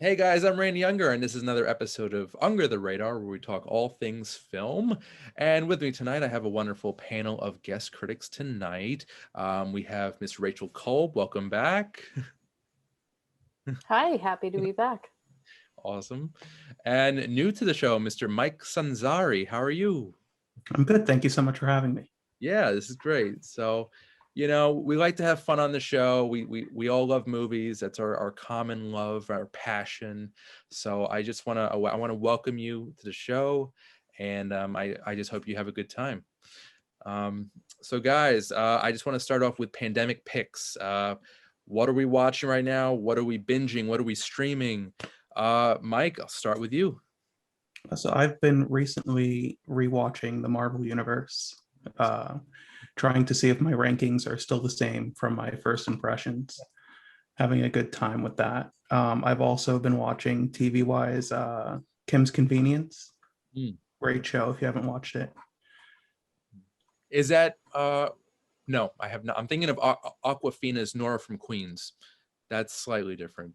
Hey guys, I'm Randy Unger, and this is another episode of Unger the Radar, where we talk all things film. And with me tonight, I have a wonderful panel of guest critics tonight. We have Miss Rachel Kolb. Welcome back. Hi, happy to be back. Awesome. And new to the show, Mr. Mike Sanzari. How are you? I'm good. Thank you so much for having me. Yeah, this is great. So, we like to have fun on the show. We all love movies. That's our common love, our passion. So I just want to welcome you to the show, and I just hope you have a good time. So guys, I just want to start off with pandemic picks. What are we watching right now? What are we binging? What are we streaming? Mike, I'll start with you. So I've been recently rewatching the Marvel Universe, trying to see if my rankings are still the same from my first impressions. Having a good time with that. I've also been watching TV-wise Kim's Convenience. Great show if you haven't watched it. Is that no, I have not. I'm thinking of Aquafina's Nora from Queens. That's slightly different.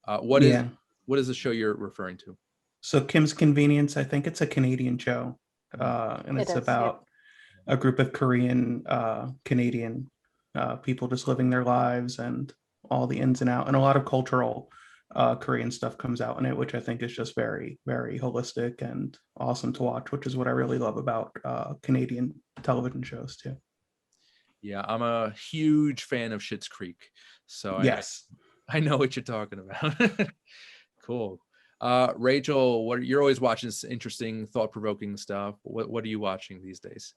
What is the show you're referring to? So Kim's Convenience, I think it's a Canadian show, and it's about a group of Korean Canadian people just living their lives and all the ins and outs, and a lot of cultural Korean stuff comes out in it, which I think is just very, very holistic and awesome to watch, which is what I really love about Canadian television shows too. Yeah, I'm a huge fan of Schitt's Creek, so yes, I know what you're talking about. Cool. Rachel, you're always watching this interesting, thought-provoking stuff. What are you watching these days?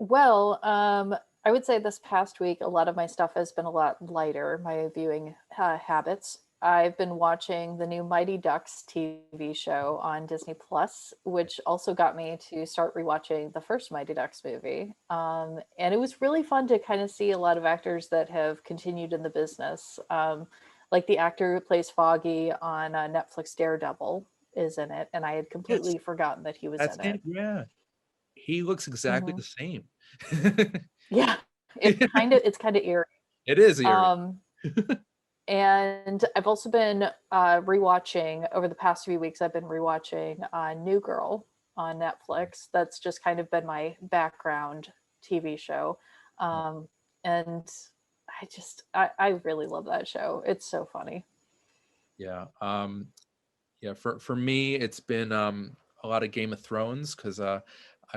Well, I would say this past week, a lot of my stuff has been a lot lighter, my viewing habits. I've been watching the new Mighty Ducks TV show on Disney Plus, which also got me to start rewatching the first Mighty Ducks movie. And it was really fun to kind of see a lot of actors that have continued in the business. Like the actor who plays Foggy on Netflix Daredevil is in it, and I had completely forgotten that he was in it. Yeah, he looks exactly the same. Yeah, it's kind of eerie. It is eerie. And I've also been rewatching over the past few weeks. I've been rewatching New Girl on Netflix. That's just kind of been my background TV show, and I really love that show. It's so funny. Yeah. For me, it's been a lot of Game of Thrones because I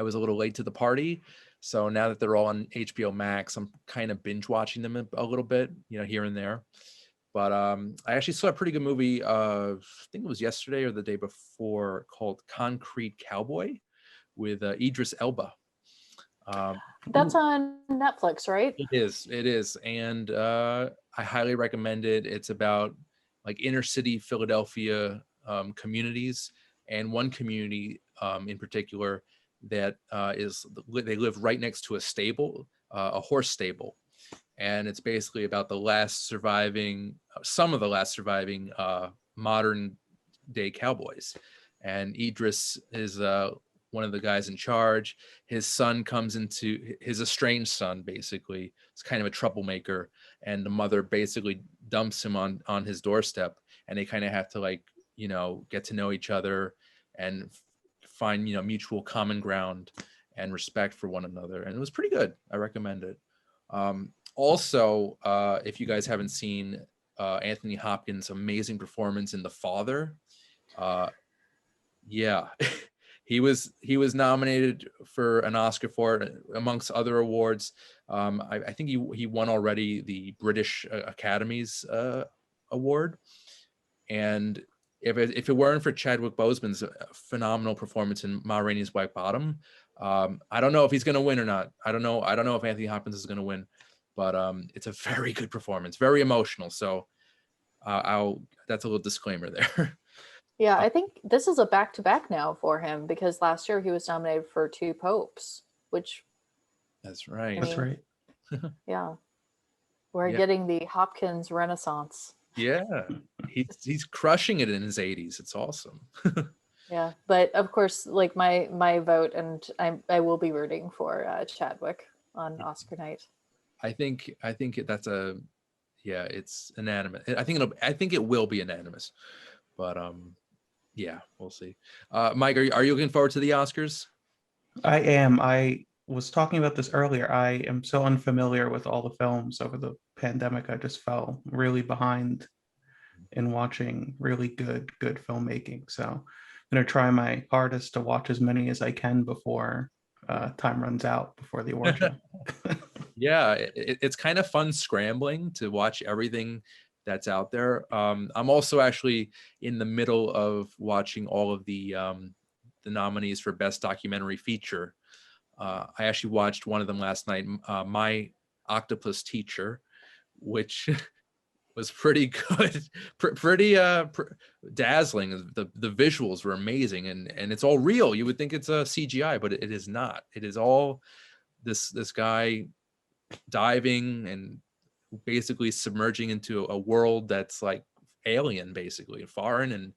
was a little late to the party. So now that they're all on HBO Max, I'm kind of binge watching them a little bit, here and there. But I actually saw a pretty good movie, I think it was yesterday or the day before, called Concrete Cowboy with Idris Elba. That's on Netflix, right? It is. And I highly recommend it. It's about like inner city Philadelphia communities, and one community in particular that they live right next to a stable, a horse stable. And it's basically about some of the last surviving modern day cowboys. And Idris is one of the guys in charge. His son his estranged son, basically. It's kind of a troublemaker. And the mother basically dumps him on his doorstep. And they kind of have to get to know each other and find, mutual common ground and respect for one another. And it was pretty good. I recommend it. Also, if you guys haven't seen Anthony Hopkins' amazing performance in The Father, yeah, he was nominated for an Oscar for it, amongst other awards. I think he won already the British Academy's award. And if it weren't for Chadwick Boseman's phenomenal performance in Ma Rainey's Black Bottom, I don't know if he's going to win or not. I don't know if Anthony Hopkins is going to win. But it's a very good performance, very emotional. So that's a little disclaimer there. Yeah, I think this is a back-to-back now for him because last year he was nominated for 2 Popes, which... That's right. That's right. Yeah. We're getting the Hopkins Renaissance. Yeah. He's crushing it in his 80s. It's awesome. Yeah, but of course, like my vote, and I will be rooting for Chadwick on Oscar night. I think that's Yeah, it's unanimous. I think it will be unanimous, but yeah, we'll see. Mike, are you looking forward to the Oscars? I am. I was talking about this earlier. I am so unfamiliar with all the films over the pandemic. I just fell really behind in watching really good filmmaking. So I'm going to try my hardest to watch as many as I can before time runs out before the award show. Yeah, it's kind of fun scrambling to watch everything that's out there. I'm also actually in the middle of watching all of the nominees for Best Documentary Feature. I actually watched one of them last night, My Octopus Teacher, which was pretty good, pretty dazzling. The visuals were amazing, and it's all real. You would think it's a CGI, but it is not. It is all this guy diving and basically submerging into a world that's like alien, basically foreign, and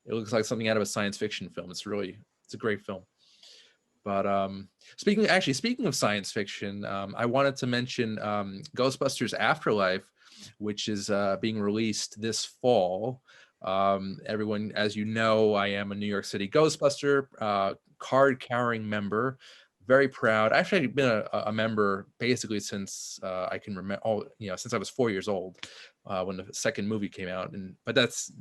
it looks like something out of a science fiction film. It's a great film. But speaking of science fiction, I wanted to mention Ghostbusters Afterlife, which is being released this fall. Everyone, as you know, I am a New York City Ghostbuster card carrying member. Very proud. Actually, I've been a member basically since I can remember. Since I was 4 years old when the second movie came out. But that's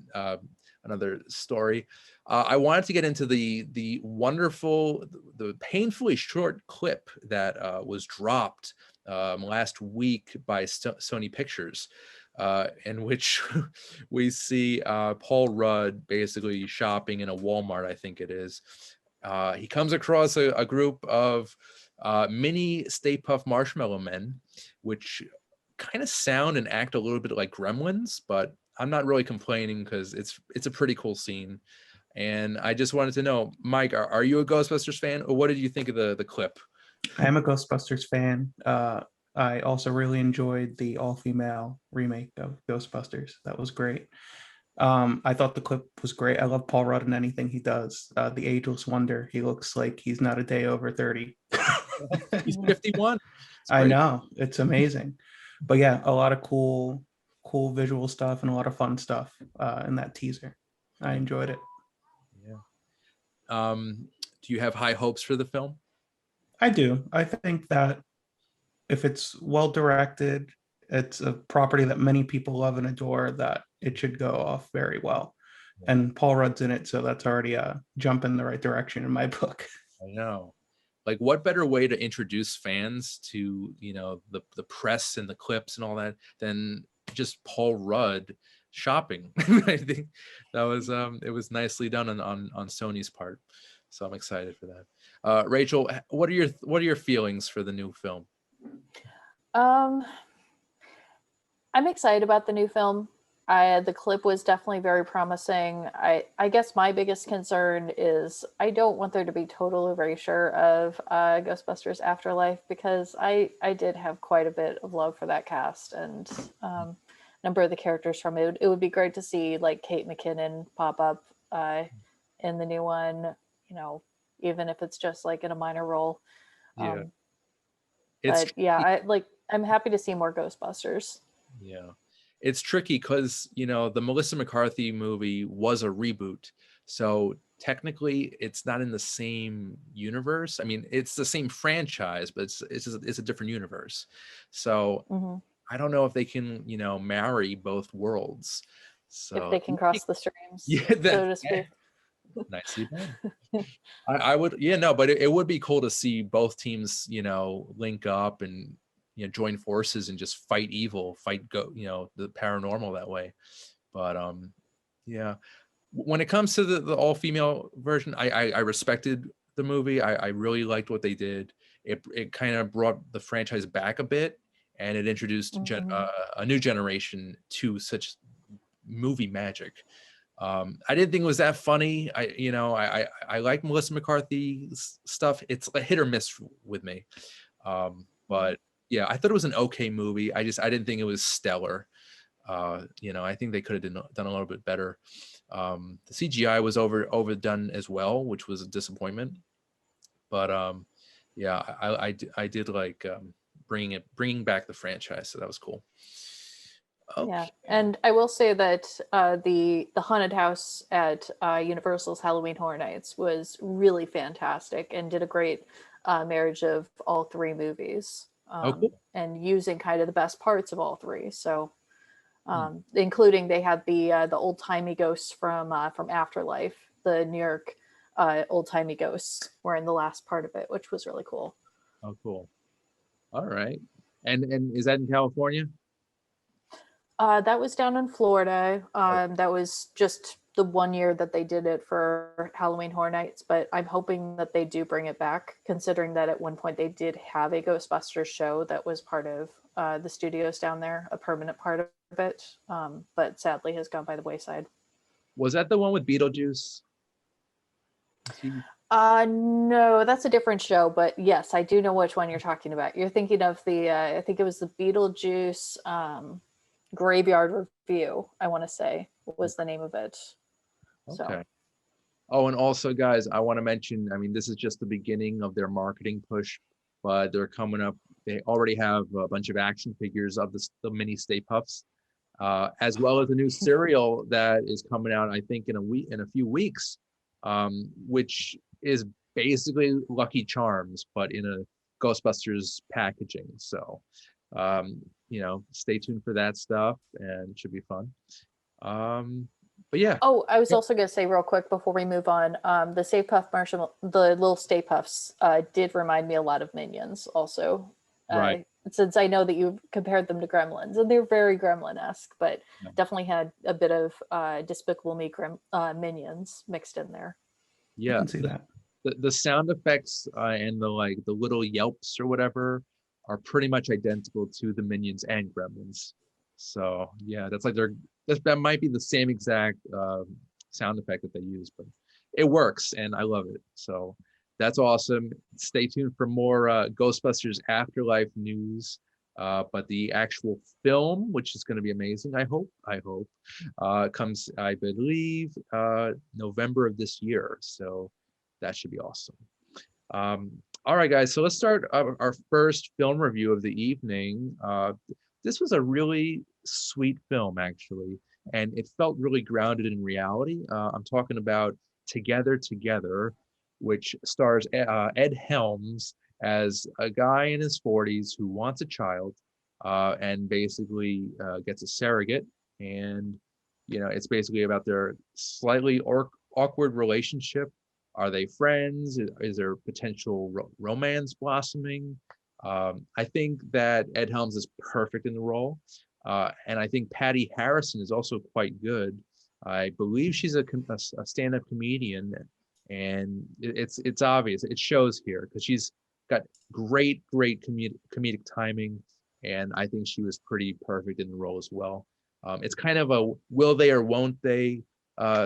another story. I wanted to get into the wonderful, the painfully short clip that was dropped last week by Sony Pictures, in which we see Paul Rudd basically shopping in a Walmart, I think it is. He comes across a group of mini Stay Puft Marshmallow Men, which kind of sound and act a little bit like Gremlins, but I'm not really complaining because it's a pretty cool scene. And I just wanted to know, Mike, are you a Ghostbusters fan, or what did you think of the clip? I am a Ghostbusters fan. I also really enjoyed the all-female remake of Ghostbusters. That was great. I thought the clip was great. I love Paul Rudd in anything he does. The Ageless Wonder. He looks like he's not a day over 30. He's 51. I know. It's amazing. But yeah, a lot of cool visual stuff and a lot of fun stuff in that teaser. I enjoyed it. Yeah. Do you have high hopes for the film? I do. I think that if it's well directed, it's a property that many people love and adore, that it should go off very well. Yeah. And Paul Rudd's in it, so that's already a jump in the right direction in my book. I know. Like, what better way to introduce fans to, the press and the clips and all that than just Paul Rudd shopping? I think that was it was nicely done on Sony's part. So I'm excited for that. Rachel, what are your feelings for the new film? I'm excited about the new film. The clip was definitely very promising. I guess my biggest concern is I don't want there to be total erasure of Ghostbusters Afterlife, because I did have quite a bit of love for that cast and a number of the characters from it. It would be great to see like Kate McKinnon pop up in the new one, even if it's just like in a minor role. Yeah. But yeah, I'm happy to see more Ghostbusters. Yeah. It's tricky because, the Melissa McCarthy movie was a reboot. So technically it's not in the same universe. I mean, it's the same franchise, but it's a different universe. So I don't know if they can, marry both worlds. So if they can cross the streams, so to speak. Nicely done. I would, but it would be cool to see both teams, link up and join forces and just fight evil, the paranormal that way. But yeah, when it comes to the all-female version, I respected the movie. I really liked what they did. It kind of brought the franchise back a bit, and it introduced a new generation to such movie magic. I didn't think it was that funny. I like Melissa McCarthy's stuff. It's a hit or miss with me. But yeah, I thought it was an okay movie. I didn't think it was stellar. I think they could have done a little bit better. The CGI was overdone as well, which was a disappointment. But yeah, I did like bringing back the franchise, so that was cool. Yeah, Okay. and I will say that the haunted house at Universal's Halloween Horror Nights was really fantastic and did a great marriage of all three movies, Oh, cool. and using kind of the best parts of all three. So, Hmm. including they had the old timey ghosts from Afterlife, the New York old timey ghosts were in the last part of it, which was really cool. Oh, cool. All right. And is that in California? That was down in Florida. Oh, That was just the 1 year that they did it for Halloween Horror Nights, but I'm hoping that they do bring it back, considering that at one point they did have a Ghostbusters show that was part of the studios down there, a permanent part of it, but sadly has gone by the wayside. was that the one with Beetlejuice? Is he? No, that's a different show, but yes, I do know which one you're talking about. You're thinking of I think it was the Beetlejuice Graveyard Review, I want to say was the name of it. So, Okay. Oh, and also, guys, I want to mention, I mean, this is just the beginning of their marketing push, but they're coming up. They already have a bunch of action figures of the mini Stay Puffs, as well as a new cereal that is coming out, I think, in a few weeks, which is basically Lucky Charms, but in a Ghostbusters packaging. So, stay tuned for that stuff, and it should be fun. But yeah, oh, I was also going to say real quick before we move on, the Stay Puff Marshmallow, the little Stay Puffs, did remind me a lot of Minions. Also, right. since I know that you compared them to Gremlins, and they're very Gremlin-esque, but Yeah. definitely had a bit of Despicable Me Minions mixed in there. I Yeah, can see that. the sound effects and the little yelps or whatever are pretty much identical to the Minions and Gremlins. So yeah, that might be the same exact sound effect that they use, but it works and I love it. So that's awesome. Stay tuned for more Ghostbusters Afterlife news. But the actual film, which is going to be amazing, I hope, comes, I believe, November of this year. So that should be awesome. All right, guys. So let's start our first film review of the evening. This was a really sweet film, actually, and it felt really grounded in reality. I'm talking about Together, which stars Ed Helms as a guy in his 40s who wants a child, and basically gets a surrogate. And, it's basically about their slightly awkward relationship. Are they friends? Is there potential romance blossoming? I think that Ed Helms is perfect in the role. And I think Patti Harrison is also quite good. I believe she's a stand-up comedian, and it's obvious. It shows here because she's got great comedic timing, and I think she was pretty perfect in the role as well. It's kind of a will they or won't they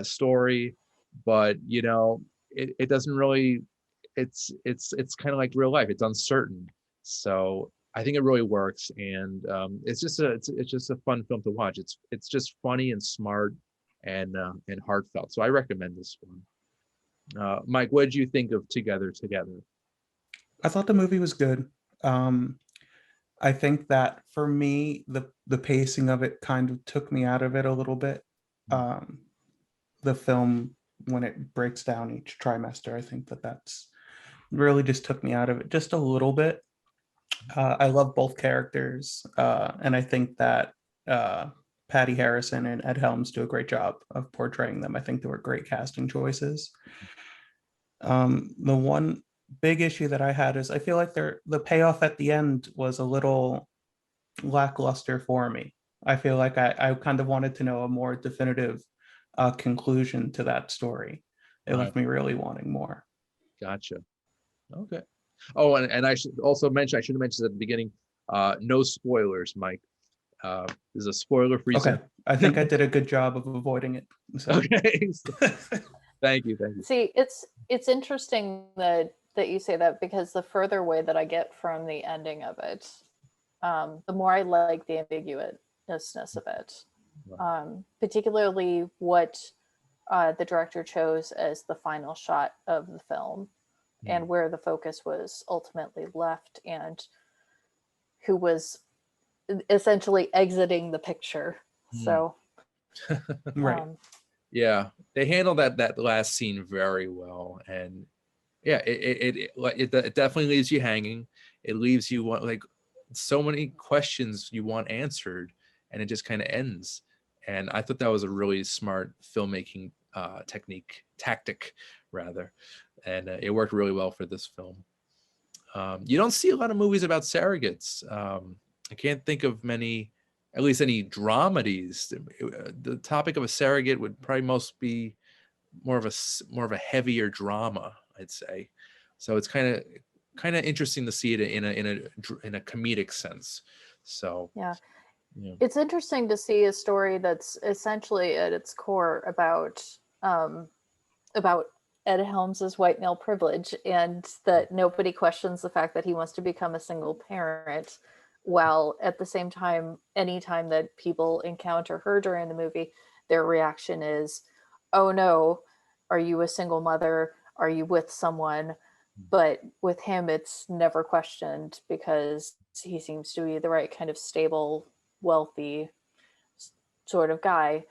story, but it doesn't really. It's kind of like real life. It's uncertain, so I think it really works, and it's just a fun film to watch. It's just funny and smart and heartfelt. So I recommend this one. Mike, what did you think of Together? I thought the movie was good. I think that for me, the pacing of it kind of took me out of it a little bit. The film, when it breaks down each trimester, I think that's really just took me out of it just a little bit. I love both characters, and I think that Patti Harrison and Ed Helms do a great job of portraying them. I think they were great casting choices. The one big issue that I had is I feel like the payoff at the end was a little lackluster for me. I feel like I kind of wanted to know a more definitive conclusion to that story. It Right. left me really wanting more. Gotcha. Okay. Oh, and I should also mention, I should have mentioned at the beginning, no spoilers, Mike. This is a spoiler-free Okay, zone. I think I did a good job of avoiding it. So. Okay. Thank you. See, it's interesting that you say that, because the further away that I get from the ending of it, the more I like the ambiguousness of it. Particularly what the director chose as the final shot of the film, and where the focus was ultimately left, and who was essentially exiting the picture. So Right. Yeah, they handle that last scene very well, and yeah, it definitely leaves you hanging. It leaves you like so many questions you want answered, and it just kind of ends. And I thought that was a really smart filmmaking tactic rather, and it worked really well for this film. You don't see a lot of movies about surrogates. I can't think of many, at least any dramedies. The topic of a surrogate would probably most be more of a heavier drama, I'd say. So it's kind of interesting to see it in a comedic sense. So yeah, yeah, it's interesting to see a story that's essentially at its core about Ed Helms's white male privilege, and that nobody questions the fact that he wants to become a single parent, while at the same time, anytime that people encounter her during the movie, their reaction is, oh no, are you a single mother, are you with someone? But with him it's never questioned because he seems to be the right kind of stable, wealthy sort of guy.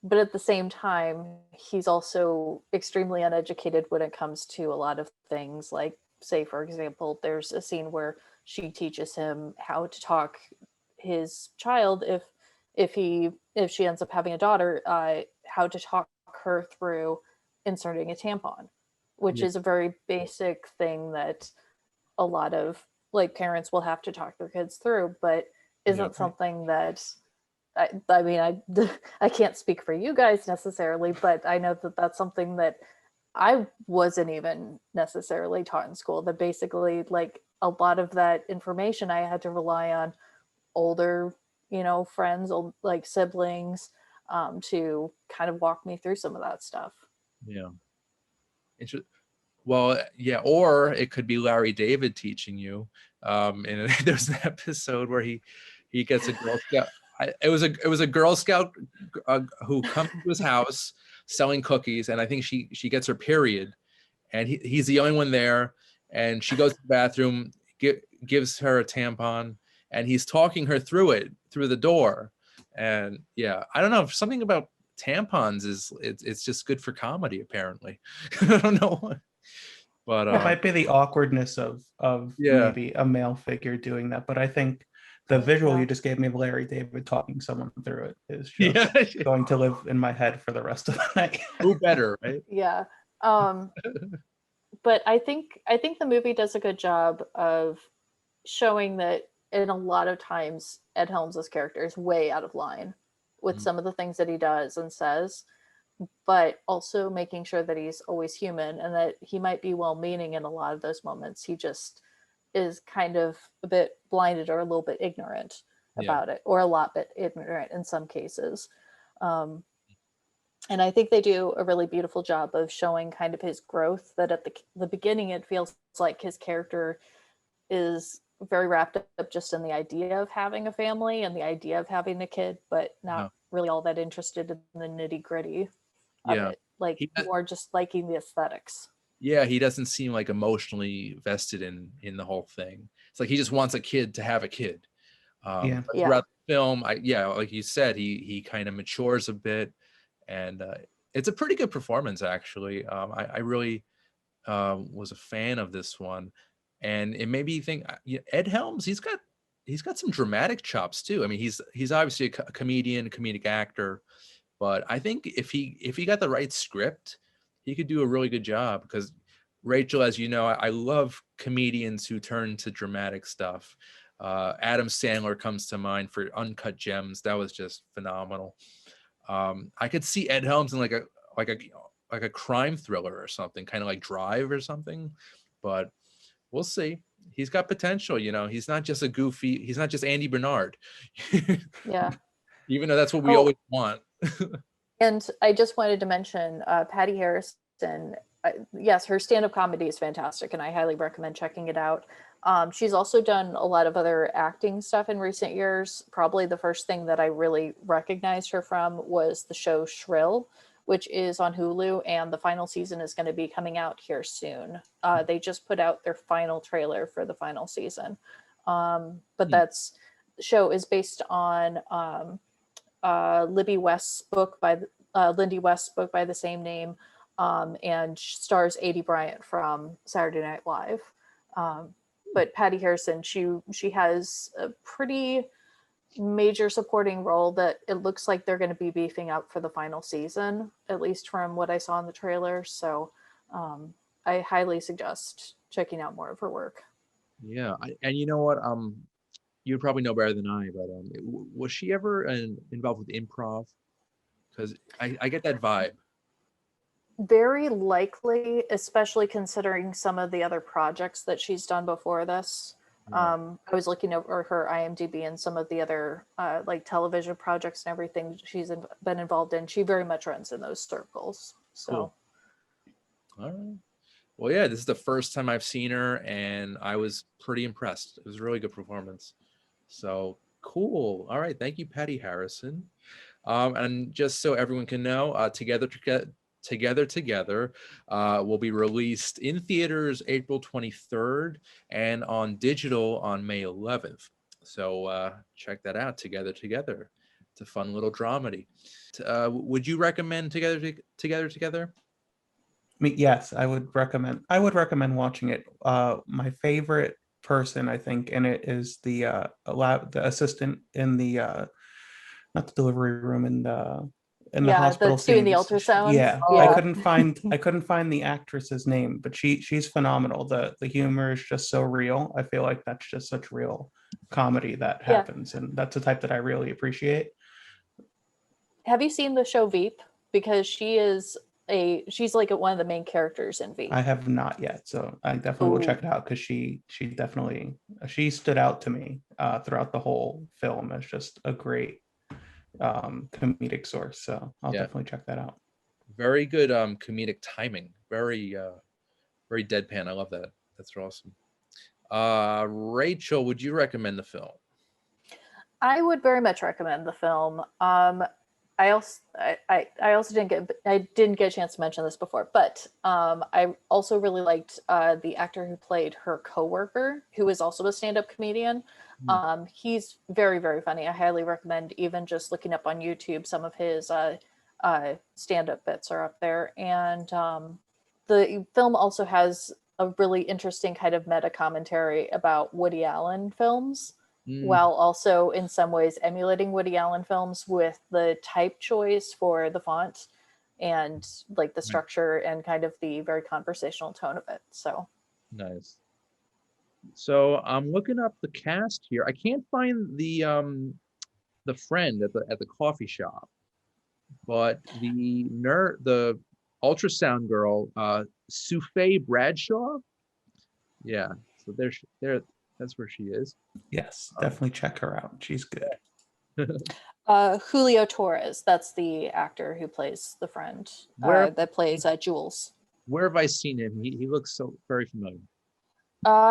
But at the same time, he's also extremely uneducated when it comes to a lot of things. Like, say, for example, there's a scene where she teaches him how to talk his child if she ends up having a daughter, how to talk her through inserting a tampon, which yeah, is a very basic thing that a lot of like parents will have to talk their kids through, but yeah, isn't something that I mean, I can't speak for you guys necessarily, but I know that that's something that I wasn't even necessarily taught in school. That basically, like a lot of that information, I had to rely on older, friends, old like siblings, to kind of walk me through some of that stuff. yeah. Well, yeah, or it could be Larry David teaching you. And there's an episode where he gets a Girl Scout. It was a Girl Scout who comes to his house selling cookies, and I think she gets her period, and he's the only one there, and she goes to the bathroom, gives her a tampon, and he's talking her through it through the door, and yeah, I don't know, something about tampons it's just good for comedy apparently. I don't know. But It might be the awkwardness of yeah, maybe a male figure doing that, but I think the visual Yeah. you just gave me of Larry David talking someone through it is just yeah, going to live in my head for the rest of the night. who better, right? Yeah. Um, but I think the movie does a good job of showing that in a lot of times Ed Helms' character is way out of line with Mm, some of the things that he does and says, but also making sure that he's always human and that he might be well meaning in a lot of those moments. He just is kind of a bit blinded or a little bit ignorant yeah, about it, or a lot bit ignorant in some cases. Um, and I think they do a really beautiful job of showing kind of his growth. That at the beginning, it feels like his character is very wrapped up just in the idea of having a family and the idea of having a kid, but yeah, not really all that interested in the nitty gritty of yeah. it. Like He more just liking the aesthetics. yeah, he doesn't seem like emotionally vested in the whole thing. It's like he just wants a kid to have a kid. Yeah. But Yeah. throughout the film, yeah, like you said, he kind of matures a bit, and it's a pretty good performance actually. I really was a fan of this one, and it made me think. Ed Helms, he's got some dramatic chops too. I mean, he's obviously a comedian, comedic actor, but I think if he got the right script, he could do a really good job. Because Rachel, as you know, I love comedians who turn to dramatic stuff. Adam Sandler comes to mind for Uncut Gems. That was just phenomenal. I could see Ed Helms in like a like a crime thriller or something, kind of like Drive or something. But we'll see. He's got potential, He's not just a goofy. He's not just Andy Bernard, Yeah. even though that's what we Oh, always want. and I just wanted to mention Patti Harrison. Yes, her stand-up comedy is fantastic, and I highly recommend checking it out. She's also done a lot of other acting stuff in recent years. Probably the first thing that I really recognized her from was the show Shrill, which is on Hulu, and the final season is going to be coming out here soon. They just put out their final trailer for the final season, but Hmm. show is based on Libby West's book by Lindy West's book by the same name, and stars Adie Bryant from Saturday Night Live. But Patti Harrison, she has a pretty major supporting role that it looks like they're going to be beefing up for the final season, at least from what I saw in the trailer. So I highly suggest checking out more of her work. Yeah, and you know what? You'd probably know better than I, but was she ever involved with improv? Because I get that vibe. Very likely, especially considering some of the other projects that she's done before this. Yeah. I was looking over her IMDb and some of the other like television projects and everything she's been involved in. She very much runs in those circles. So, Cool. All right. Well, yeah, this is the first time I've seen her, and I was pretty impressed. It was a really good performance. So cool. All right, thank you, Patti Harrison. And just so everyone can know, Together will be released in theaters April 23rd and on digital on May 11th. So check that out, Together. It's a fun little dramedy. Would you recommend Together? I mean, yes, I would recommend watching it. My favorite person, I think, in it is the assistant in the not the delivery room, in the hospital that's doing the scenes. ultrasound. Yeah. Yeah. I couldn't find the actress's name, but she's phenomenal. The humor is just so real. I feel like that's just such real comedy that happens, and that's the type that I really appreciate. Have you seen the show Veep? Because she's like one of the main characters in Veep. I have not yet, so I definitely will check it out, because she stood out to me throughout the whole film as just a great comedic source. So I'll definitely check that out. Very good comedic timing. Very very deadpan. I love that. That's awesome. Rachel, would you recommend the film? I would very much recommend the film. I also didn't get a chance to mention this before, but I also really liked the actor who played her coworker, who is also a stand-up comedian. He's very, very funny. I highly recommend even just looking up on YouTube. Some of his stand-up bits are up there. And the film also has a really interesting kind of meta commentary about Woody Allen films, while also in some ways emulating Woody Allen films with the type choice for the font and like the structure and kind of the very conversational tone of it. So nice. So I'm looking up the cast here. I can't find the friend at the coffee shop, but the ultrasound girl, Sufei Bradshaw. Yeah, so there. That's where she is. Yes, definitely check her out. She's good. Julio Torres, that's the actor who plays the friend that plays Jules. Where have I seen him? He looks so very familiar.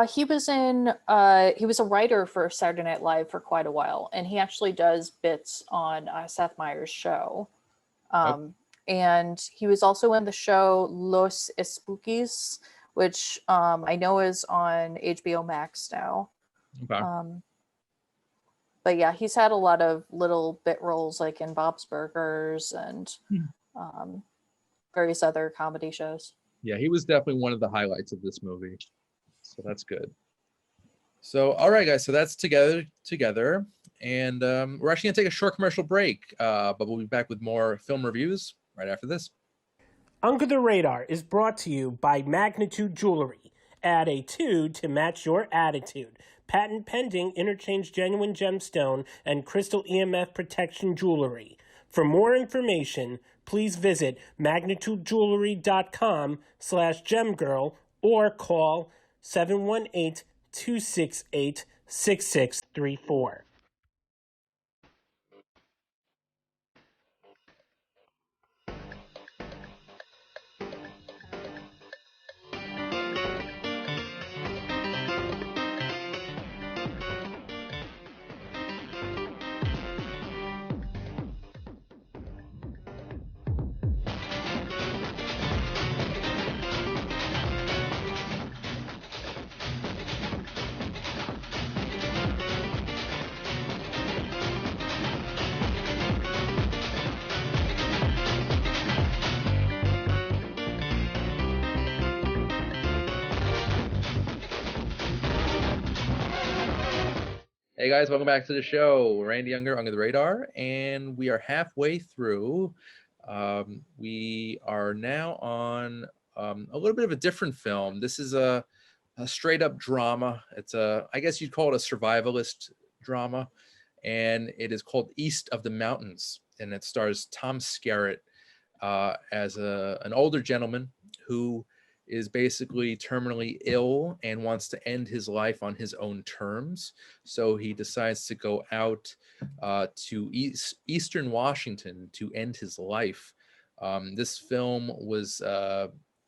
He was a writer for Saturday Night Live for quite a while, and he actually does bits on Seth Meyers' show. And he was also in the show Los Espookies, which I know is on HBO Max now. Okay. But yeah, he's had a lot of little bit roles like in Bob's Burgers and various other comedy shows. Yeah, he was definitely one of the highlights of this movie. So that's good. So, all right, guys. So that's Together. And we're actually going to take a short commercial break, but we'll be back with more film reviews right after this. Under the Radar is brought to you by Magnitude Jewelry. Add a 2 to match your attitude. Patent pending interchange genuine gemstone and crystal EMF protection jewelry. For more information, please visit magnitudejewelry.com/gemgirl or call 718-268-6634. Hey guys, welcome back to the show. Randy Unger, Under the Radar, and we are halfway through. We are now on a little bit of a different film. This is a straight up drama. It's I guess you'd call it a survivalist drama, and it is called East of the Mountains, and it stars Tom Skerritt as an older gentleman who is basically terminally ill and wants to end his life on his own terms. So he decides to go out to Eastern Washington to end his life. This film was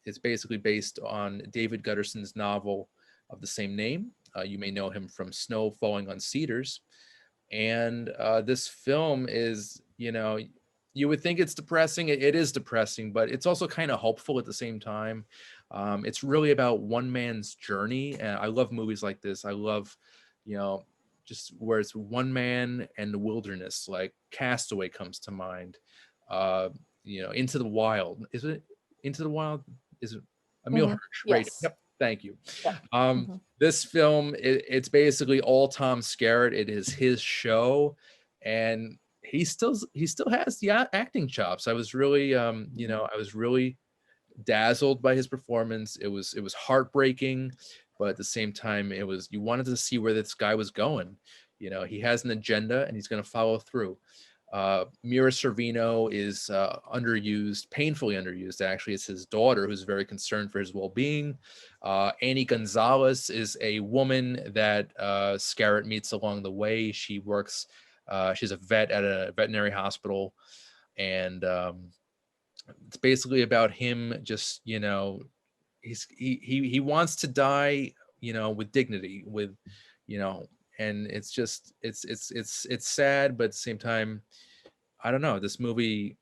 it's basically based on David Gutterson's novel of the same name. You may know him from Snow Falling on Cedars. And this film is, you would think it's depressing. It is depressing, but it's also kind of hopeful at the same time. It's really about one man's journey. And I love movies like this. I love, just where it's one man and the wilderness, like Castaway comes to mind. Into the Wild. Is it Into the Wild? Is it Emil Hirsch? Right. Yes. Yep. Thank you. Yeah. This film, it's basically all Tom Skerritt. It is his show, and he still has the acting chops. I was really, I was really dazzled by his performance. It was heartbreaking, but at the same time, you wanted to see where this guy was going. He has an agenda, and he's going to follow through. Mira Sorvino is underused, painfully underused, actually. It's his daughter who's very concerned for his well-being. Annie Gonzalez is a woman that Skerritt meets along the way. She works, she's a vet at a veterinary hospital. And it's basically about him just, he wants to die, with dignity, with, and it's just, it's sad, but at the same time, I don't know, this movie,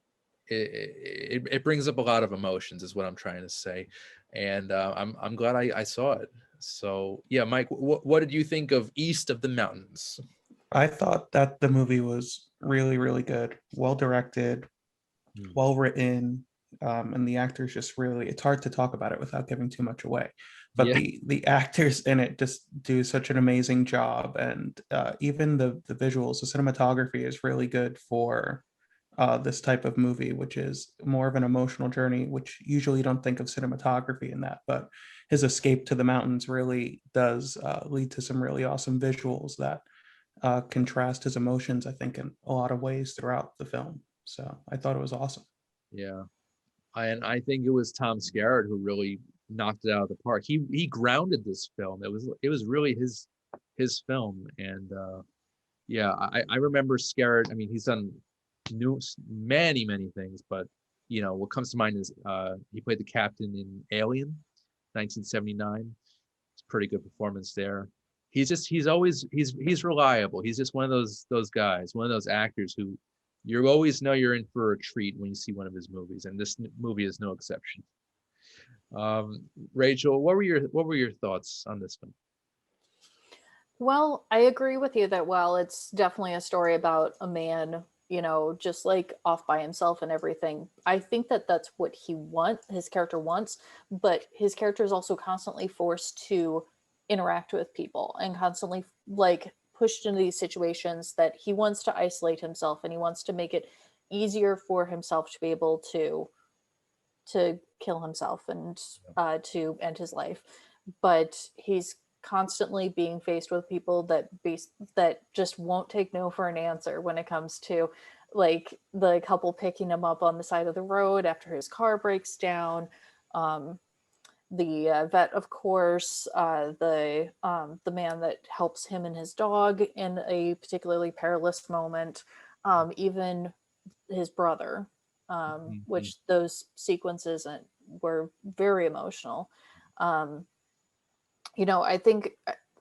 it brings up a lot of emotions is what I'm trying to say. And I'm glad I saw it. So yeah, Mike, what did you think of East of the Mountains? I thought that the movie was really, really good, well directed, well written, and the actors just really, it's hard to talk about it without giving too much away, but Yeah. the actors in it just do such an amazing job. And even the visuals, the cinematography is really good for this type of movie, which is more of an emotional journey, which usually you don't think of cinematography in that, but his escape to the mountains really does lead to some really awesome visuals that contrast his emotions, I think, in a lot of ways throughout the film. So I thought it was awesome. Yeah. And I think it was Tom Skerritt who really knocked it out of the park. He grounded this film. It was really his film. And yeah, I remember Skerritt. I mean, he's done many things, but what comes to mind is he played the captain in Alien, 1979. It's a pretty good performance there. He's always reliable. He's just one of those guys, one of those actors who you always know you're in for a treat when you see one of his movies, and this movie is no exception. Rachel, what were your thoughts on this film? Well, I agree with you that while it's definitely a story about a man, just like off by himself and everything, I think that that's what his character wants, but his character is also constantly forced to interact with people and constantly like pushed into these situations that he wants to isolate himself, and he wants to make it easier for himself to be able to kill himself and to end his life. But he's constantly being faced with people that just won't take no for an answer when it comes to like the couple picking him up on the side of the road after his car breaks down, the vet, of course, the man that helps him and his dog in a particularly perilous moment, even his brother, which those sequences were very emotional. I think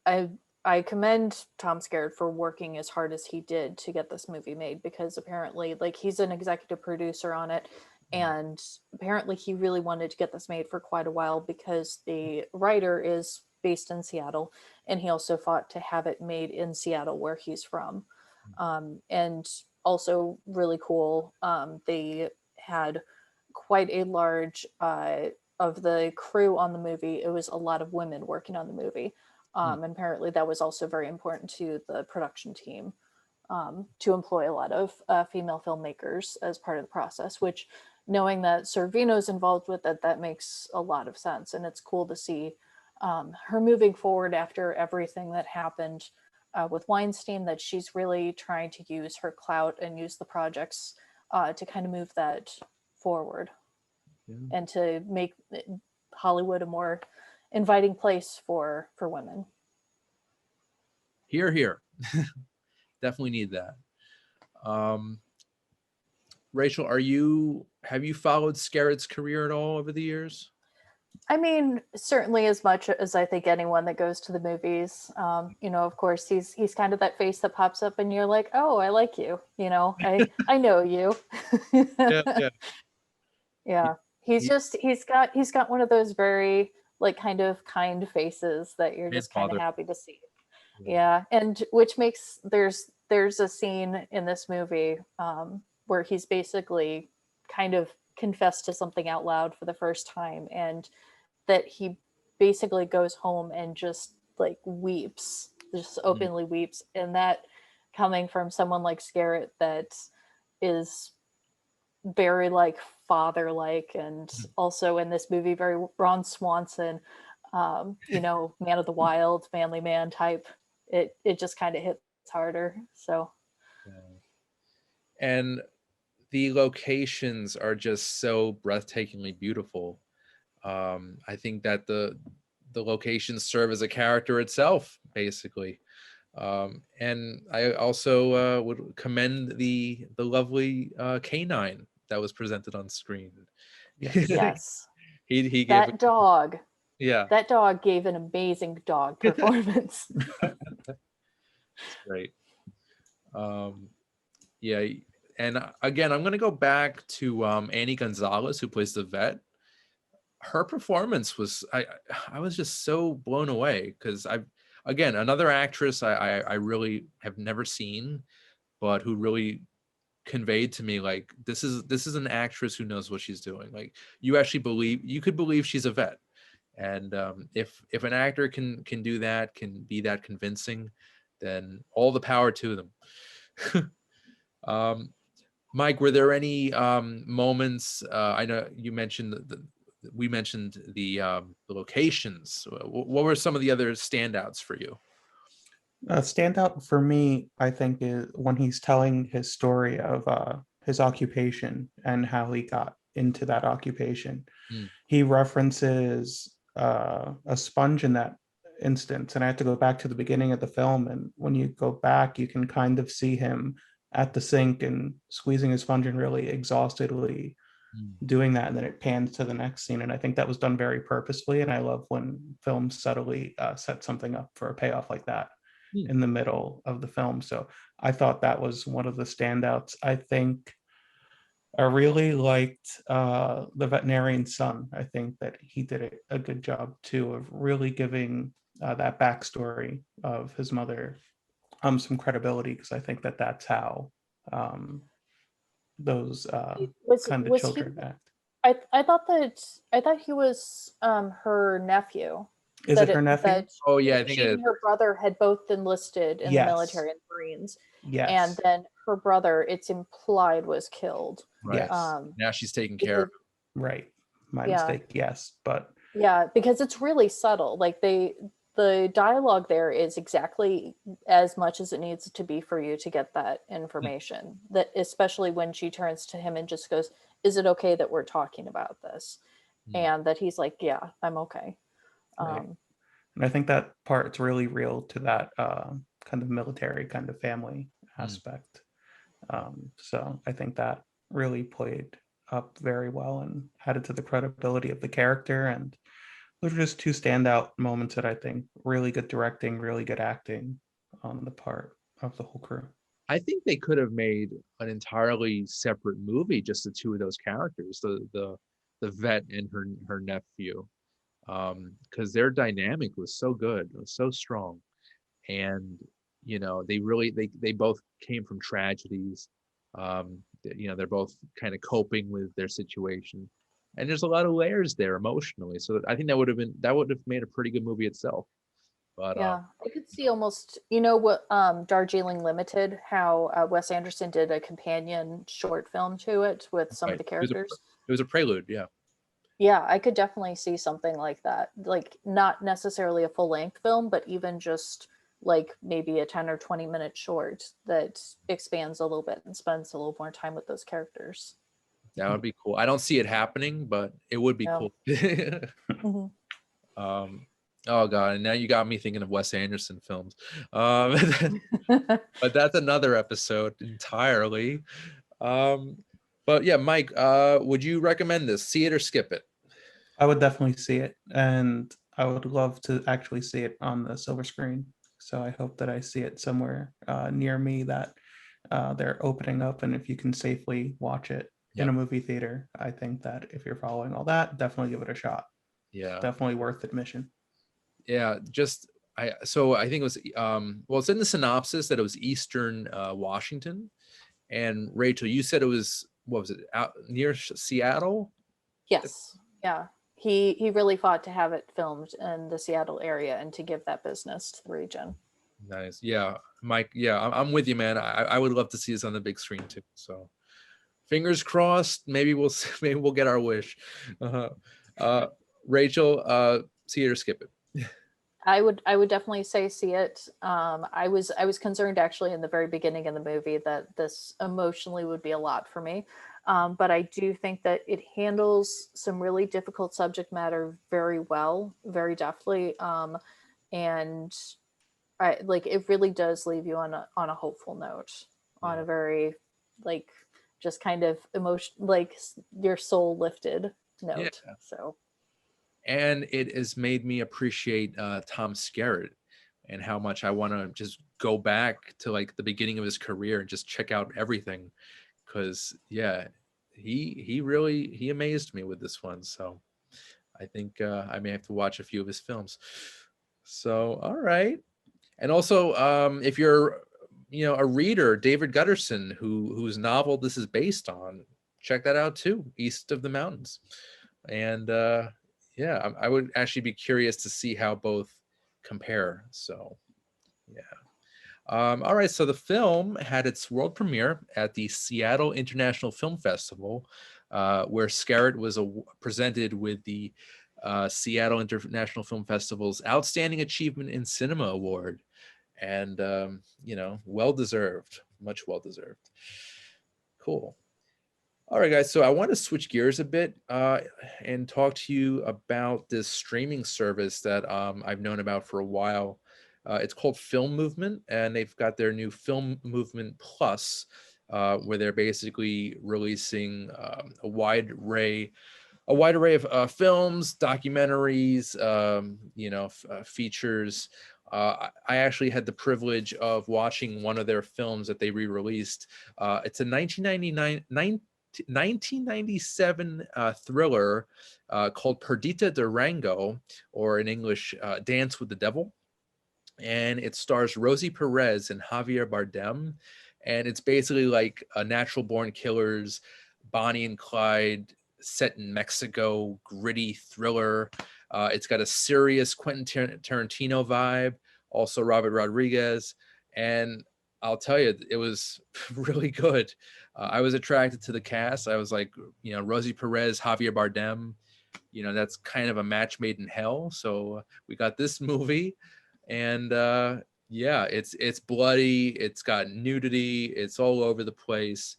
I commend Tom Skerritt for working as hard as he did to get this movie made, because apparently, like, he's an executive producer on it, and apparently he really wanted to get this made for quite a while because the writer is based in Seattle, and he also fought to have it made in Seattle, where he's from. And also really cool, they had quite a large of the crew on the movie. It was a lot of women working on the movie. And apparently that was also very important to the production team, to employ a lot of female filmmakers as part of the process, which, knowing that Sorvino's involved with it, that makes a lot of sense. And it's cool to see her moving forward after everything that happened with Weinstein, that she's really trying to use her clout and use the projects to kind of move that forward, and to make Hollywood a more inviting place for women. Here, here. Definitely need that. Rachel, have you followed Scarrett's career at all over the years? I mean, certainly as much as I think anyone that goes to the movies. Of course, he's kind of that face that pops up and you're like, oh, I like you. I know you. Yeah. Yeah. He's got one of those very like kind of kind faces that you're just kind of happy to see. Yeah. And which makes there's a scene in this movie where he's basically kind of confessed to something out loud for the first time, and that he basically goes home and just like weeps, just openly weeps. And that, coming from someone like Scarrett that is very like father-like, and also in this movie very Ron Swanson, man of the wild, manly man type, it just kind of hits harder. So and the locations are just so breathtakingly beautiful. I think that the locations serve as a character itself, basically. And I also would commend the lovely canine that was presented on screen. Yes. he gave that dog. Yeah. That dog gave an amazing dog performance. That's great. Yeah. And again, I'm going to go back to Annie Gonzalez, who plays the vet. Her performance was, I was just so blown away, because again, another actress I really have never seen, but who really conveyed to me like this is an actress who knows what she's doing. Like you could believe she's a vet. And if an actor can do that, can be that convincing, then all the power to them. Mike, were there any moments? I know you mentioned we mentioned the locations. What were some of the other standouts for you? Standout for me, I think, is when he's telling his story of his occupation and how he got into that occupation. He references a sponge in that instance, and I have to go back to the beginning of the film, and when you go back, you can kind of see him at the sink and squeezing his sponge and really exhaustedly doing that, and then it pans to the next scene. And I think that was done very purposefully, and I love when films subtly set something up for a payoff like that in the middle of the film. So I thought that was one of the standouts. I think I really liked the veterinarian's son. I think that he did a good job too of really giving that backstory of his mother some credibility, because I think that that's how those kind of children act. I thought he was her nephew. Is it her nephew? Oh yeah, I think she and her brother had both enlisted in the military and Marines. Yes. And then her brother, it's implied, was killed. Right. Yes. Now she's taken care of. Right. My mistake. Yes, but yeah, because it's really subtle. Like the dialogue there is exactly as much as it needs to be for you to get that information. That especially when she turns to him and just goes, "Is it okay that we're talking about this?" And that he's like, "Yeah, I'm okay." Right. And I think that part's really real to that kind of military kind of family aspect. So I think that really played up very well and added to the credibility of the character. And those are just two standout moments that I think really good directing, really good acting on the part of the whole crew. I think they could have made an entirely separate movie, just the two of those characters, the vet and her nephew. Because their dynamic was so good, it was so strong, and they both came from tragedies. They're both kind of coping with their situation, and there's a lot of layers there emotionally. So I think that would have made a pretty good movie itself. But Yeah, I could see almost, you know what, Darjeeling Limited, how Wes Anderson did a companion short film to it with some of right. the characters. It was a prelude, yeah. Yeah, I could definitely see something like that. Like not necessarily a full length film, but even just like maybe a 10 or 20-minute short that expands a little bit and spends a little more time with those characters. That would be cool. I don't see it happening, but it would be Yeah. cool. Mhm. Oh god, and now you got me thinking of Wes Anderson films. But that's another episode entirely. But yeah, Mike, would you recommend this? See it or skip it? I would definitely see it, and I would love to actually see it on the silver screen. So I hope that I see it somewhere near me that they're opening up, and if you can safely watch it in a movie theater, I think that if you're following all that, definitely give it a shot. Yeah. Definitely worth admission. Yeah, so I think it was well, it's in the synopsis that it was Eastern Washington. And Rachel, you said it was, what was it, out near Seattle? Yes. Yeah. He really fought to have it filmed in the Seattle area and to give that business to the region. Nice. Yeah, Mike. Yeah, I'm with you, man. I would love to see this on the big screen too. So, fingers crossed. Maybe maybe we'll get our wish. Rachel, see it or skip it. I would definitely say see it. I was concerned actually in the very beginning of the movie that this emotionally would be a lot for me. But I do think that it handles some really difficult subject matter very well, very deftly. And I like it really does leave you on a hopeful note, on Yeah. a very like just kind of emotion like your soul lifted note. Yeah. So And it has made me appreciate Tom Skerritt and how much I want to just go back to like the beginning of his career and just check out everything, because yeah, he amazed me with this one. So I think I may have to watch a few of his films. So all right. And also if you're a reader, David Gutterson, whose novel this is based on, check that out too, East of the Mountains. And yeah, I would actually be curious to see how both compare. So yeah. All right, so the film had its world premiere at the Seattle International Film Festival, where Skerritt was presented with the Seattle International Film Festival's Outstanding Achievement in Cinema Award. And well deserved, much well deserved. Cool. All right, guys. So I want to switch gears a bit and talk to you about this streaming service that I've known about for a while. It's called Film Movement, and they've got their new Film Movement Plus, where they're basically releasing a wide array of films, documentaries, features. I actually had the privilege of watching one of their films that they re-released. It's a 1997 thriller called Perdita de Rango, or in English, Dance with the Devil. And it stars Rosie Perez and Javier Bardem. And it's basically like a Natural Born Killers, Bonnie and Clyde, set in Mexico, gritty thriller. It's got a serious Quentin Tarantino vibe, also Robert Rodriguez. And I'll tell you, it was really good. I was attracted to the cast. I was like, Rosie Perez, Javier Bardem, that's kind of a match made in hell. So we got this movie, and yeah, it's bloody. It's got nudity. It's all over the place.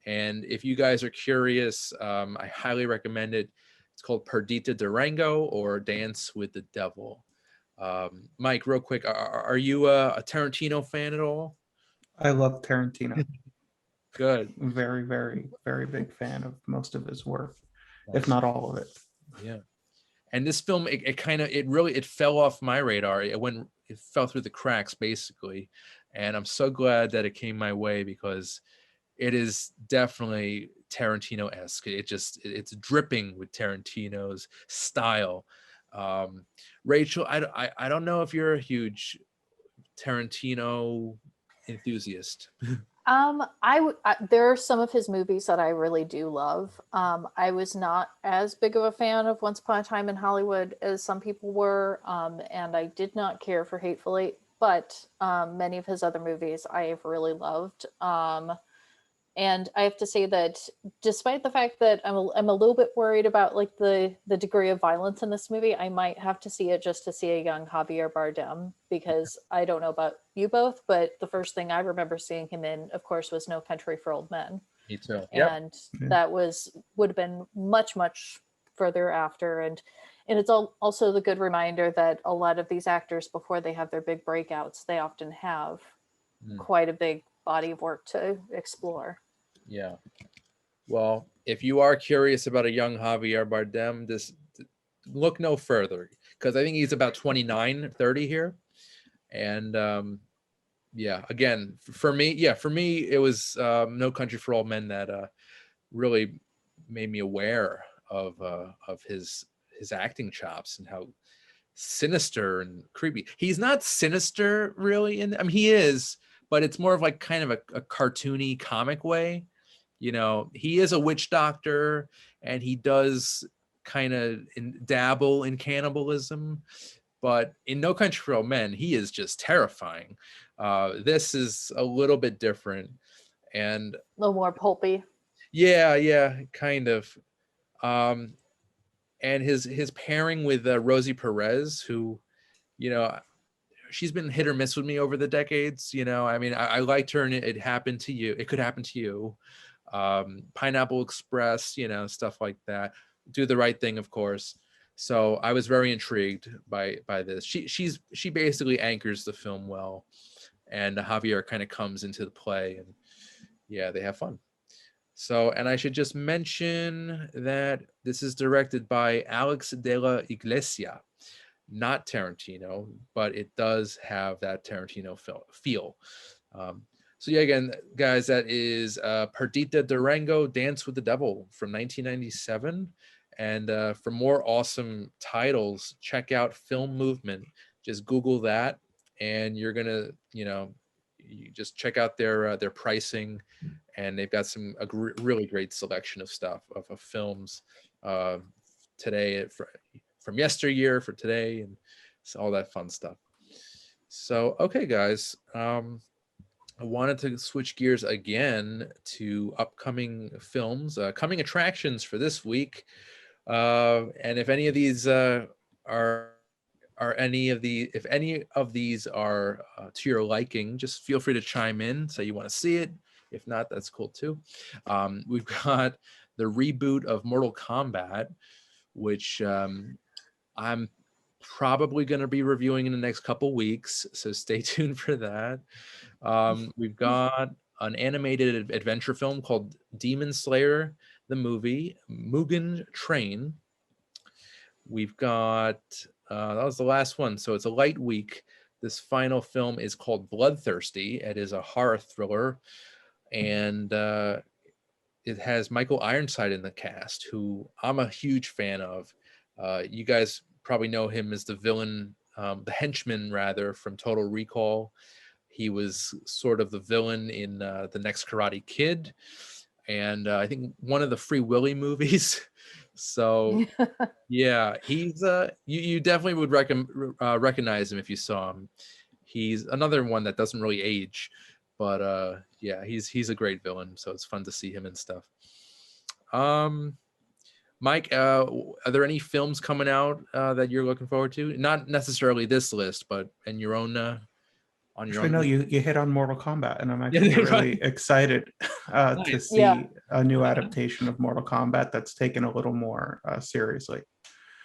And if you guys are curious, I highly recommend it. It's called Perdita de Rango, or Dance with the Devil. Mike, real quick, are you a Tarantino fan at all? I love Tarantino. Good. Very, very, very big fan of most of his work, Nice. if not all of it. Yeah. And this film, it fell off my radar. It fell through the cracks basically. And I'm so glad that it came my way, because it is definitely Tarantino-esque. It's dripping with Tarantino's style. Rachel, I don't know if you're a huge Tarantino enthusiast. There are some of his movies that I really do love. I was not as big of a fan of Once Upon a Time in Hollywood as some people were, and I did not care for Hateful Eight. But many of his other movies I have really loved. And I have to say that despite the fact that I'm a little bit worried about like the degree of violence in this movie, I might have to see it just to see a young Javier Bardem, because I don't know about you both, but the first thing I remember seeing him in, of course, was No Country for Old Men. Me too. Yep. And that would have been much further after. And it's also the good reminder that a lot of these actors, before they have their big breakouts, they often have quite a big body of work to explore. Yeah. Well, if you are curious about a young Javier Bardem, look no further, because I think he's about 29, 30 here. And yeah, again, for me, it was No Country for Old Men that really made me aware of his acting chops and how sinister and creepy. He's not sinister really, I mean, he is, but it's more of like kind of a cartoony comic way. You know, he is a witch doctor and he does kind of dabble in cannibalism, but in No Country for Old Men, he is just terrifying. This is a little bit different and a little more pulpy. Yeah, kind of. And his pairing with Rosie Perez, who, you know, she's been hit or miss with me over the decades. You know, I mean, I liked her and It Happened to You. It Could Happen to You. Pineapple Express, you know, stuff like that. Do the Right Thing, of course. So I was very intrigued by this. She basically anchors the film well, and Javier kind of comes into the play, and yeah, they have fun. So, and I should just mention that this is directed by Alex de la Iglesia, not Tarantino, but it does have that Tarantino feel. So yeah, again, guys, that is Perdita Durango, Dance with the Devil from 1997. And for more awesome titles, check out Film Movement. Just Google that, and you're gonna, you just check out their pricing, and they've got a really great selection of stuff of films today from yesteryear for today, and all that fun stuff. So okay, guys. I wanted to switch gears again to upcoming films, coming attractions for this week. And if any of these if any of these are to your liking, just feel free to chime in. Say you want to see it. If not, that's cool too. We've got the reboot of Mortal Kombat, which I'm probably going to be reviewing in the next couple weeks, so stay tuned for that. We've got an animated adventure film called Demon Slayer, the movie, Mugen Train. We've got, that was the last one, so it's a light week. This final film is called Bloodthirsty. It is a horror thriller, and it has Michael Ironside in the cast, who I'm a huge fan of. You guys probably know him as the villain, the henchman rather, from Total Recall. He was sort of the villain in The Next Karate Kid, and I think one of the Free Willy movies. So yeah, he's you definitely would recognize him if you saw him. He's another one that doesn't really age, but yeah, he's a great villain, so it's fun to see him and stuff. Mike, are there any films coming out that you're looking forward to? Not necessarily this list, but in your own on your own. No, you hit on Mortal Kombat, and I'm actually really excited to see a new adaptation of Mortal Kombat that's taken a little more seriously.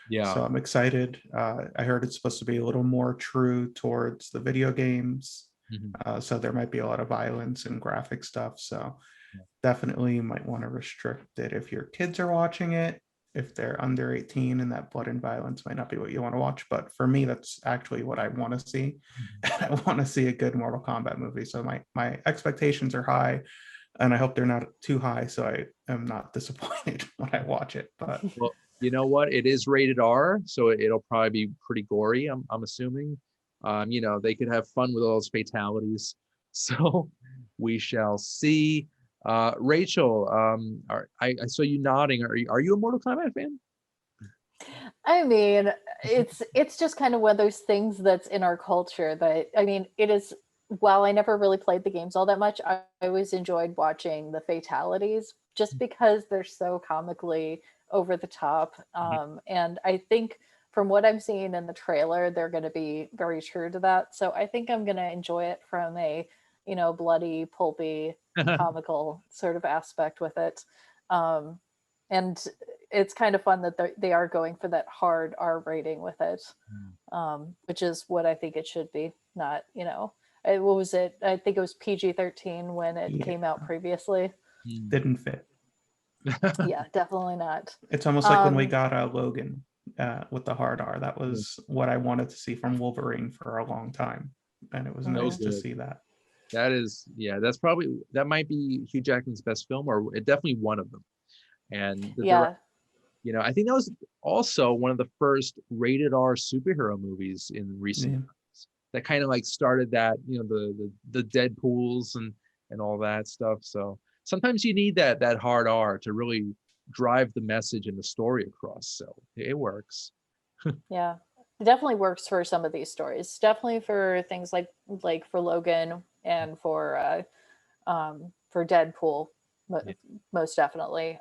Yeah. So I'm excited. I heard it's supposed to be a little more true towards the video games. Mm-hmm. So there might be a lot of violence and graphic stuff. So definitely you might want to restrict it if your kids are watching it. If they're under 18, and that blood and violence might not be what you want to watch. But for me, that's actually what I want to see. I want to see a good Mortal Kombat movie. So my expectations are high, and I hope they're not too high, so I am not disappointed when I watch it. But well, you know what? It is rated R, so it'll probably be pretty gory, I'm assuming. They could have fun with all those fatalities. So we shall see. Rachel, I saw you nodding. Are you a Mortal Kombat fan? I mean, it's just kind of one of those things that's in our culture that, I mean, it is, while I never really played the games all that much, I always enjoyed watching the fatalities just because they're so comically over the top. And I think from what I'm seeing in the trailer, they're going to be very true to that. So I think I'm going to enjoy it from a, bloody, pulpy, comical sort of aspect with it. And it's kind of fun that they are going for that hard R rating with it, which is what I think it should be. Not, what was it? I think it was PG-13 when it came out previously. Didn't fit. Yeah, definitely not. It's almost like when we got Logan with the hard R. That was what I wanted to see from Wolverine for a long time, and it was nice to see that. That is, that might be Hugh Jackman's best film, or definitely one of them. And I think that was also one of the first rated R superhero movies in recent times. That kind of like started that, the Deadpools and all that stuff. So sometimes you need that hard R to really drive the message and the story across. So it works. Yeah, it definitely works for some of these stories. Definitely for things like for Logan and for Deadpool, most definitely.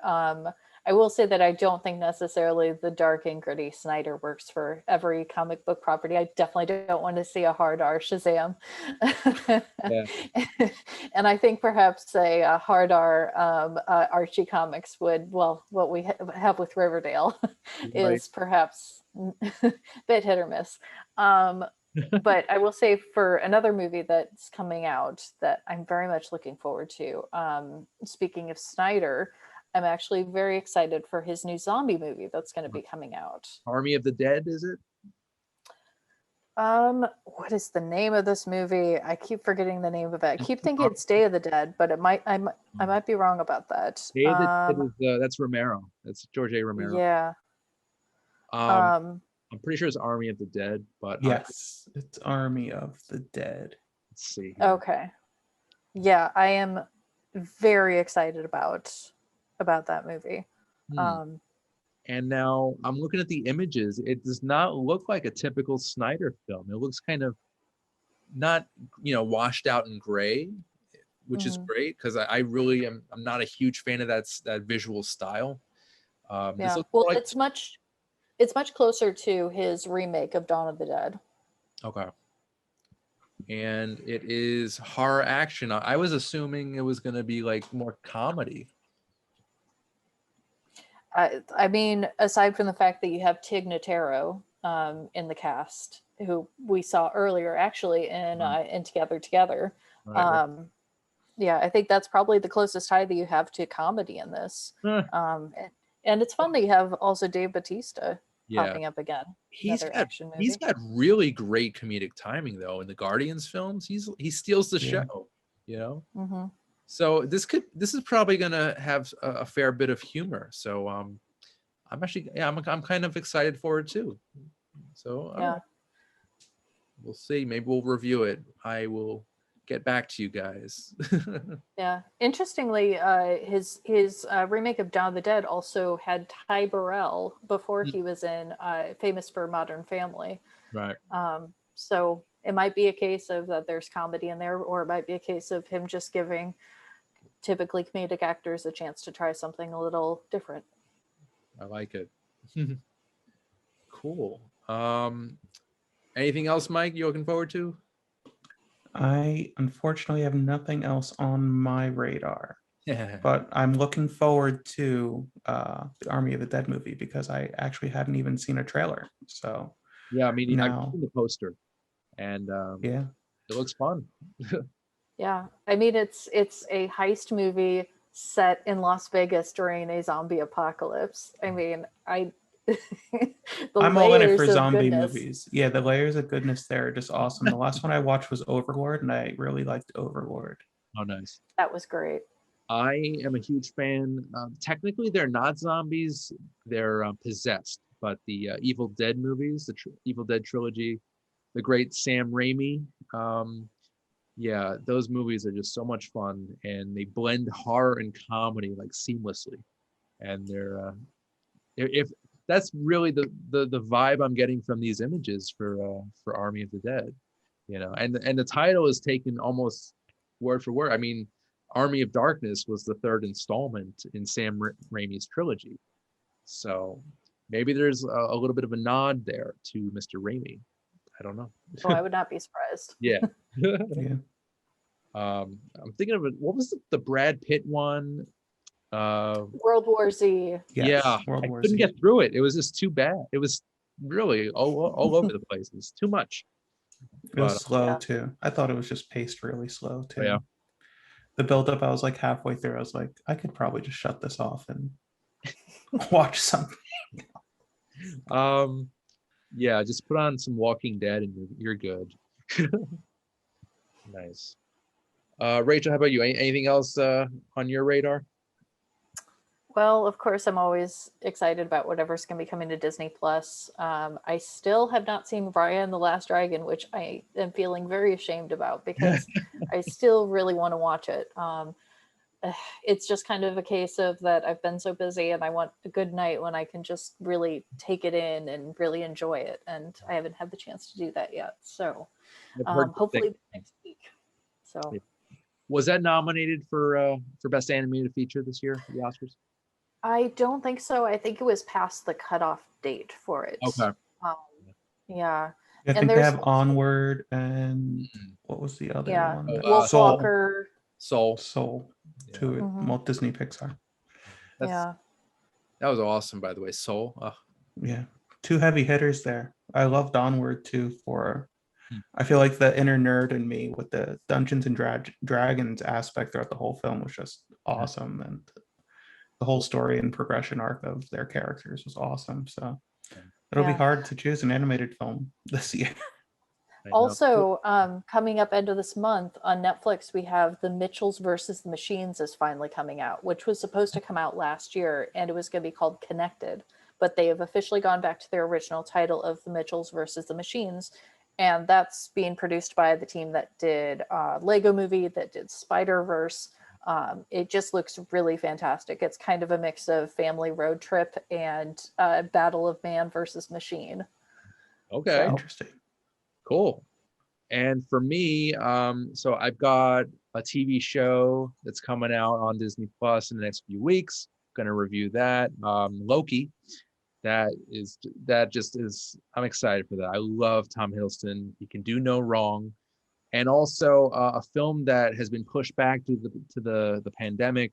I will say that I don't think necessarily the dark and gritty Snyder works for every comic book property. I definitely don't want to see a hard R Shazam. And I think perhaps a hard R Archie comics would, what we have with Riverdale is perhaps a bit hit or miss. But I will say for another movie that's coming out that I'm very much looking forward to, speaking of Snyder, I'm actually very excited for his new zombie movie that's going to be coming out. Army of the Dead, is it? What is the name of this movie? I keep forgetting the name of it. I keep thinking it's Day of the Dead, but I might be wrong about that. Day of the Dead that's Romero. That's George A. Romero. Yeah. I'm pretty sure it's Army of the Dead, but yes, it's Army of the Dead. Let's see. Okay. Yeah, I am very excited about that movie. And now I'm looking at the images. It does not look like a typical Snyder film. It looks kind of not, washed out in gray, which is great because I really am. I'm not a huge fan of that visual style. Yeah. Well, it's much closer to his remake of Dawn of the Dead. Okay. And it is Har Action. I was assuming it was going to be like more comedy. I mean, aside from the fact that you have Tig Notaro in the cast, who we saw earlier actually in Together. Right. Yeah, I think that's probably the closest tie that you have to comedy in this. And it's fun that you have also Dave Bautista popping up again. He's got really great comedic timing though in the Guardians films. He steals the show, Mm-hmm. So this is probably gonna have a fair bit of humor. So I'm actually I'm kind of excited for it too. So right. We'll see. Maybe we'll review it. I will get back to you guys. Yeah. Interestingly, his remake of Dawn of the Dead also had Ty Burrell before he was in famous for Modern Family. Right. So it might be a case of that there's comedy in there, or it might be a case of him just giving typically comedic actors a chance to try something a little different. I like it. Cool. Anything else, Mike, you looking forward to? I unfortunately have nothing else on my radar. But I'm looking forward to the Army of the Dead movie because I actually hadn't even seen a trailer. So yeah, I mean, I've seen the poster, and it looks fun. Yeah, I mean, it's a heist movie set in Las Vegas during a zombie apocalypse. I mean, I'm all in it for zombie movies. Yeah, the layers of goodness there are just awesome. The last one I watched was Overlord, and I really liked Overlord. Oh, nice. That was great. I am a huge fan. Technically, they're not zombies; they're possessed. But the Evil Dead movies, the Evil Dead trilogy, the great Sam Raimi, Yeah, those movies are just so much fun, and they blend horror and comedy like seamlessly. And if that's really the vibe I'm getting from these images for Army of the Dead, and the title is taken almost word for word. I mean, Army of Darkness was the third installment in Sam Raimi's trilogy, so maybe there's a little bit of a nod there to Mr. Raimi. I don't know. Oh, I would not be surprised. Yeah. Yeah. I'm thinking of it. What was the Brad Pitt one? World War Z. Yes. Yeah, World I War couldn't Z. get through it. It was just too bad. It was really all over the place. It was too much. It was But slow Yeah. too. I thought it was just paced really slow too. yeah, The buildup, I was like halfway through. I was like, I could probably just shut this off and watch something. yeah, just put on some Walking Dead and you're good. Nice. Rachel, how about you? Anything else on your radar? Well, of course, I'm always excited about whatever's going to be coming to Disney Plus. I still have not seen Raya and the Last Dragon, which I am feeling very ashamed about because I still really want to watch it. It's just kind of a case of that I've been so busy and I want a good night when I can just really take it in and really enjoy it. And I haven't had the chance to do that yet. So I've heard good hopefully things. next week. So Yeah. Was that nominated for Best Animated Feature this year at the Oscars? I don't think so. I think it was past the cutoff date for it. Okay. Yeah. I And think they there's have also- Onward and Mm. what was the other Yeah. one? Wolfwalker. Soul. Soul. Yeah. To Mhm. Walt Disney Pixar. Yeah. That was awesome, by the way. Soul. Oh, Yeah. Two heavy hitters there. I loved Onward too for Hmm. I feel like the inner nerd in me with the Dungeons and Dragons aspect throughout the whole film was just awesome, and the whole story and progression arc of their characters was awesome. So it'll be Yeah. hard to choose an animated film this year. I know. Also, coming up end of this month on Netflix, we have The Mitchells versus the Machines is finally coming out, which was supposed to come out last year, and it was going to be called Connected. But they have officially gone back to their original title of The Mitchells versus the Machines, and that's being produced by the team that did Lego Movie, that did Spider-Verse. It just looks really fantastic. It's kind of a mix of family road trip and battle of man versus machine. Okay. Interesting. Cool. And for me, so I've got a TV show that's coming out on Disney Plus in the next few weeks. Going to review that. Loki. That just is. I'm excited for that. I love Tom Hiddleston. He can do no wrong. And also a film that has been pushed back to the pandemic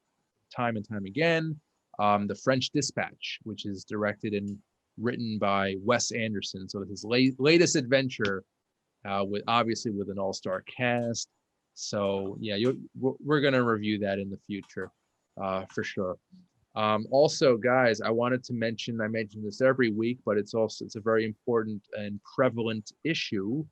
time and time again. The French Dispatch, which is directed and written by Wes Anderson. So his latest adventure. With an all-star cast. So yeah, we're gonna review that in the future, for sure. Also, guys, I wanted to mention. I mention this every week, but it's a very important and prevalent issue.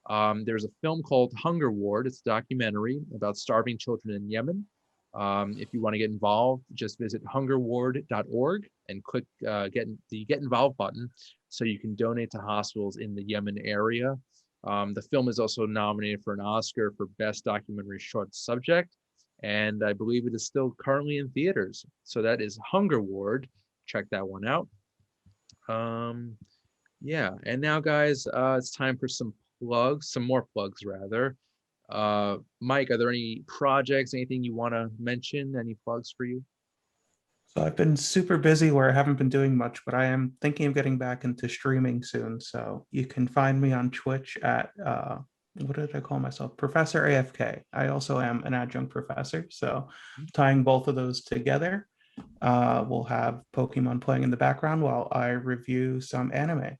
There's a film called Hunger Ward. It's a documentary about starving children in Yemen. If you want to get involved, just visit hungerward.org and click get involved button so you can donate to hospitals in the Yemen area. The film is also nominated for an Oscar for Best Documentary Short Subject, and I believe it is still currently in theaters. So that is Hunger Ward. Check that one out. Yeah, and now, guys, it's time for some more plugs, rather. Mike, are there any projects, anything you want to mention? Any plugs for you? So I've been super busy where I haven't been doing much, but I am thinking of getting back into streaming soon. So you can find me on Twitch at what did I call myself? Professor AFK. I also am an adjunct professor. So tying both of those together, we'll have Pokemon playing in the background while I review some anime.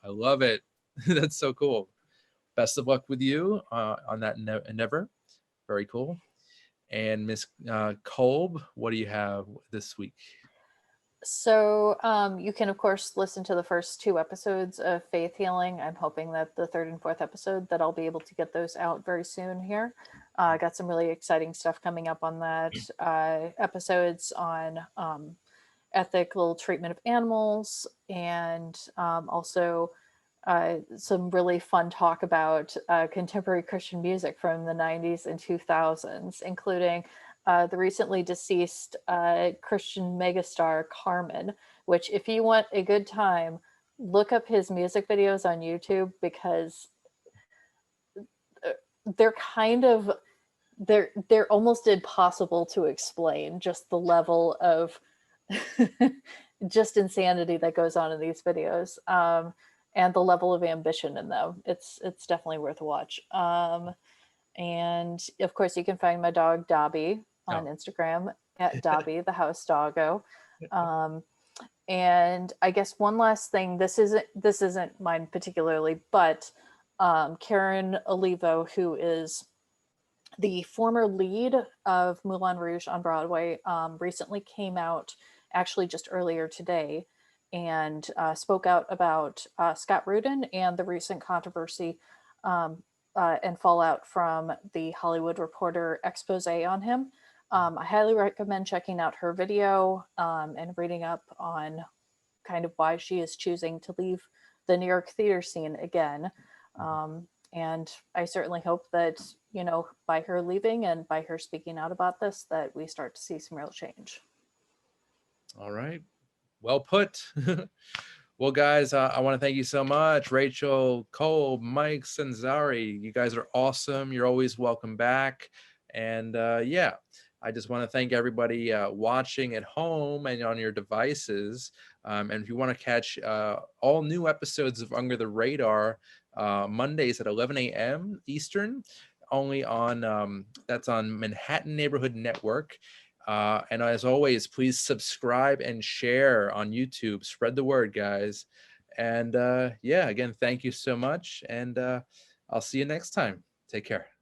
I love it. That's so cool. Best of luck with you on that endeavor. Very cool. And Miss Kolb, what do you have this week? So you can, of course, listen to the first 2 episodes of Faith Healing. I'm hoping that the 3rd and 4th episode, that I'll be able to get those out very soon here. I got some really exciting stuff coming up on that. Episodes on ethical treatment of animals, and also some really fun talk about contemporary Christian music from the 90s and 2000s, including the recently deceased Christian megastar Carmen, which if you want a good time, look up his music videos on YouTube, because they're kind of, they're almost impossible to explain, just the level of just insanity that goes on in these videos, and the level of ambition in them. It's definitely worth a watch. And of course, you can find my dog Dobby on Instagram at Dobby the house doggo. And I guess one last thing, this isn't mine particularly, but Karen Olivo, who is the former lead of Moulin Rouge on Broadway, recently came out, actually just earlier today, and spoke out about Scott Rudin and the recent controversy and fallout from the Hollywood Reporter expose on him. I highly recommend checking out her video and reading up on kind of why she is choosing to leave the New York theater scene again. And I certainly hope that, you know, by her leaving and by her speaking out about this, that we start to see some real change. All right. Well put. Well, guys, I want to thank you so much. Rachel, Kolb, Mike, Sanzari. You guys are awesome. You're always welcome back. And yeah, I just want to thank everybody watching at home and on your devices. And if you want to catch all new episodes of Under the Radar, Mondays at 11 a.m. Eastern, only on, that's on Manhattan Neighborhood Network. And as always, please subscribe and share on YouTube. Spread the word, guys. And yeah, again, thank you so much. And I'll see you next time. Take care.